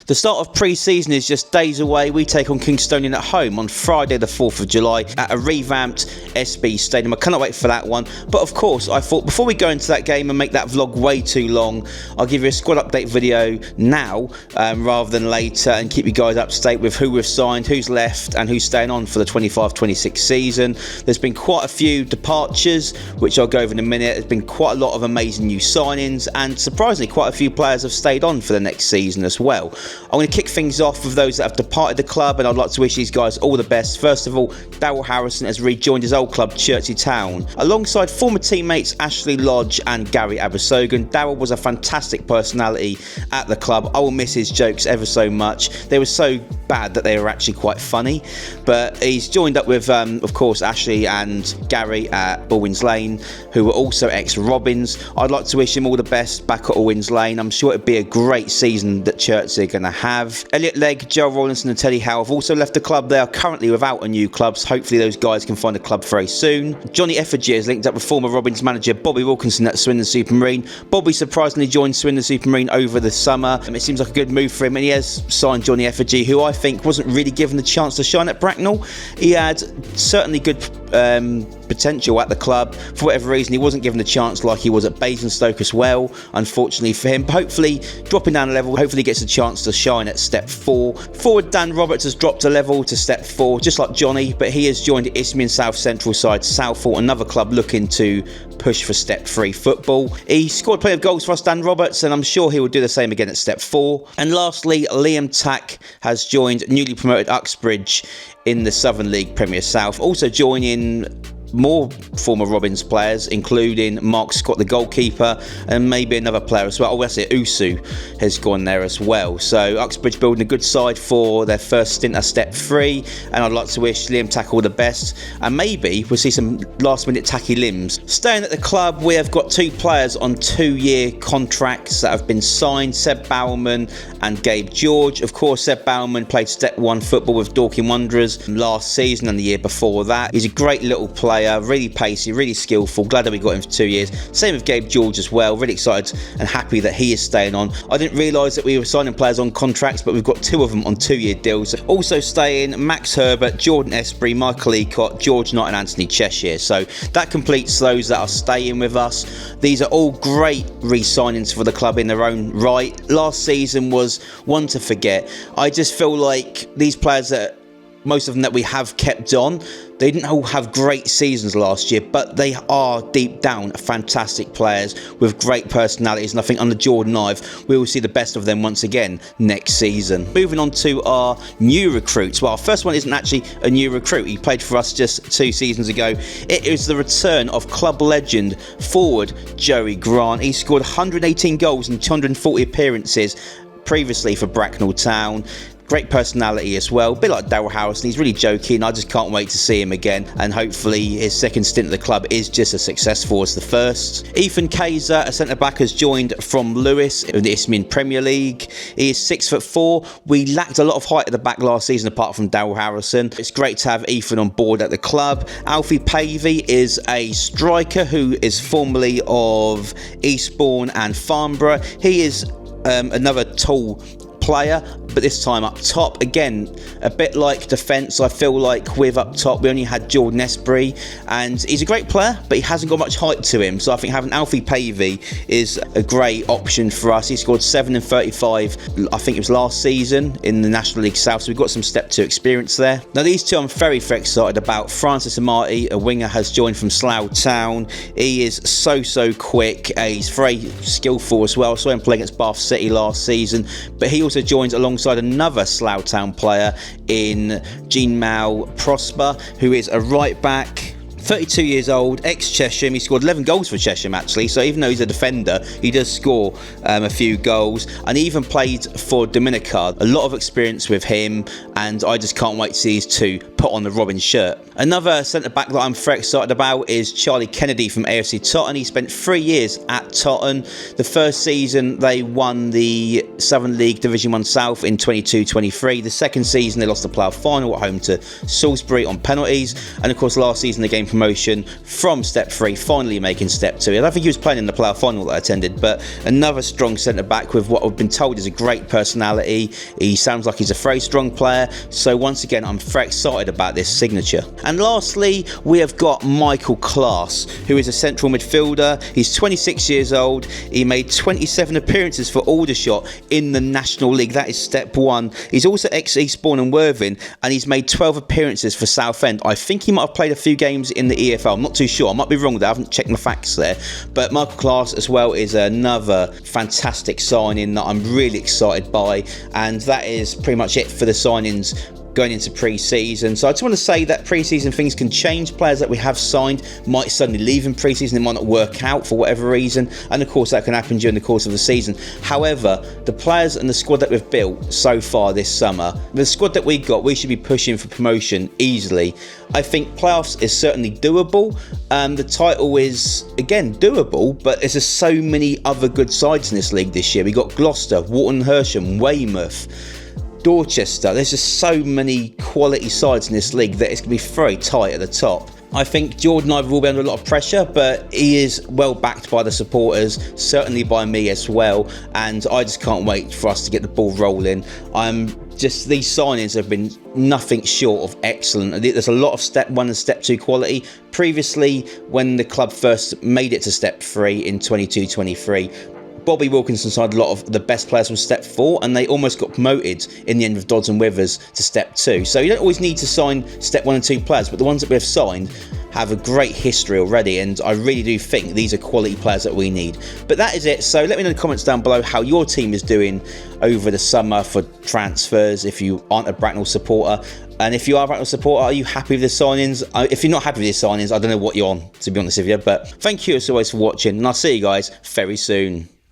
The start of pre-season is just days away. We take on Kingstonian at home on Friday the 4th of July at a revamped SB Stadium. I cannot wait for that one. But of course, I thought before we go into that game and make that vlog way too long, I'll give you a squad update video now rather than later, and keep you guys up to date with who we've signed, who's left and who's staying on for the 25-26 season. There's been quite a few departures, which I'll go over in a minute. There's been quite a lot of amazing new signings, and surprisingly quite a few players have stayed on for the next season as well. I'm going to kick things off with those that have departed the club, and I'd like to wish these guys all the best. First of all, Darryl Harrison has rejoined his old club, Chertsey Town, alongside former teammates Ashley Lodge and Gary Abersogan. Darryl was a fantastic personality at the club. I will miss his jokes ever so much. They were so bad that they were actually quite funny. But he's joined up with, of course, Ashley and Gary at Baldwins Lane, who were also ex-Robins. I'd like to wish him all the best back at Baldwins Lane. I'm sure it'd be a great season that Chertsey are going to have. Elliot Legg, Joe Rawlinson and Teddy Howe have also left the club. They are currently without a new club, so hopefully those guys can find a club very soon. Johnny Effigy has linked up with former Robins manager Bobby Wilkinson at Swindon Supermarine. Bobby surprisingly joined Swindon Supermarine over the summer. It seems like a good move for him, and he has signed Johnny Effigy, who I think wasn't really given the chance to shine at Bracknell. He had certainly good potential at the club. For whatever reason, he wasn't given the chance like he was at Basingstoke as well, unfortunately for him. But hopefully, dropping down a level, hopefully he gets a chance to shine at step 4. Forward Dan Roberts has dropped a level to step 4, just like Johnny, but he has joined Isthmian South Central side Southall, another club looking to push for step 3 football. He scored plenty of goals for us, Dan Roberts, and I'm sure he will do the same again at step 4. And lastly, Liam Tack has joined newly promoted Uxbridge in the Southern League Premier South, also joining more former Robins players, including Mark Scott, the goalkeeper, and maybe another player as well. Oh, that's it, Usu has gone there as well. So Uxbridge building a good side for their first stint at step 3, and I'd like to wish Liam Tack all the best, and maybe we'll see some last minute tacky limbs. Staying at the club, we have got 2 players on 2-year contracts that have been signed, Seb Bowerman and Gabe George. Of course, Seb Bowerman played step 1 football with Dorking Wanderers last season and the year before that. He's a great little player, really pacey, really skillful. Glad that we got him for 2 years. Same with Gabe George as well. Really excited and happy that he is staying on. I didn't realise that we were signing players on contracts, but we've got 2 of them on 2-year deals. Also staying, Max Herbert, Jordan Esprey, Michael Ecott, George Knight and Anthony Cheshire. So that completes those that are staying with us. These are all great re-signings for the club in their own right. Last season was one to forget. I just feel like these players that most of them that we have kept on, they didn't all have great seasons last year, but they are deep down fantastic players with great personalities, and I think under Jordan Ive we will see the best of them once again next season. Moving on to our new recruits. Well, our first one isn't actually a new recruit. He played for us just 2 seasons ago. It is the return of club legend forward Joey Grant. He scored 118 goals in 240 appearances previously for Bracknell Town. Great personality as well, a bit like Darryl Harrison. He's really joking. I just can't wait to see him again, and hopefully his second stint at the club is just as successful as the first. Ethan Kaiser, a centre-back, has joined from Lewis in the Isthmian Premier League. He is 6'4". We lacked a lot of height at the back last season apart from Darryl Harrison. It's great to have Ethan on board at the club. Alfie Pavey is a striker who is formerly of Eastbourne and Farnborough. He is another tall player, but this time up top. Again, a bit like defence, I feel like with up top we only had Jordan Esprey, and he's a great player but he hasn't got much height to him, so I think having Alfie Pavey is a great option for us. He scored 7 in 35, I think it was last season in the National League South, so we've got some step 2 experience there. Now these 2 I'm very excited about. Francis Amati, a winger, has joined from Slough Town. He is so quick. He's very skillful as well. I saw him play against Bath City last season, but he also joins alongside another Slough Town player in Jean Mal Prosper, who is a right back, 32 years old, ex-Chesham. He scored 11 goals for Chesham actually, so even though he's a defender, he does score a few goals, and he even played for Dominica. A lot of experience with him, and I just can't wait to see these 2 put on the Robin shirt. Another centre-back that I'm very excited about is Charlie Kennedy from AFC Tottenham. He spent 3 years at Tottenham. The first season they won the Southern League Division 1 South in 22-23. The second season they lost the playoff final at home to Salisbury on penalties. And of course last season they gained promotion from Step 3, finally making Step 2. I don't think he was playing in the playoff final that I attended, but another strong centre-back with what I've been told is a great personality. He sounds like he's a very strong player. So once again, I'm very excited about this signature. And lastly, we have got Michael Class, who is a central midfielder. He's 26 years old. He made 27 appearances for Aldershot in the National League. That is Step 1. He's also ex-Eastbourne and Worthing, and he's made 12 appearances for Southend. I think he might have played a few games in the EFL. I'm not too sure. I might be wrong with that. I haven't checked my facts there. But Michael Class as well is another fantastic signing that I'm really excited by. And that is pretty much it for the signings going into pre-season. So I just want to say that pre-season things can change. Players that we have signed might suddenly leave in pre-season. It might not work out for whatever reason, and of course that can happen during the course of the season. However, the players and the squad that we've built so far this summer, the squad that we got, we should be pushing for promotion easily. I think playoffs is certainly doable. The title is again doable, but there's just so many other good sides in this league this year. We got Gloucester, Wharton Hersham, Weymouth, Dorchester. There's just so many quality sides in this league that it's going to be very tight at the top. I think Jordan Ivor will be under a lot of pressure, but he is well backed by the supporters, certainly by me as well, and I just can't wait for us to get the ball rolling. These signings have been nothing short of excellent. There's a lot of Step 1 and Step 2 quality. Previously, when the club first made it to Step 3 in 22-23, Bobby Wilkinson signed a lot of the best players from Step 4, and they almost got promoted in the end with Dodds and Withers to Step 2. So you don't always need to sign Step 1 and 2 players, but the ones that we have signed have a great history already, and I really do think these are quality players that we need. But that is it. So let me know in the comments down below how your team is doing over the summer for transfers if you aren't a Bracknell supporter. And if you are a Bracknell supporter, are you happy with the signings? If you're not happy with the signings, I don't know what you're on, to be honest with you. But thank you as always for watching, and I'll see you guys very soon.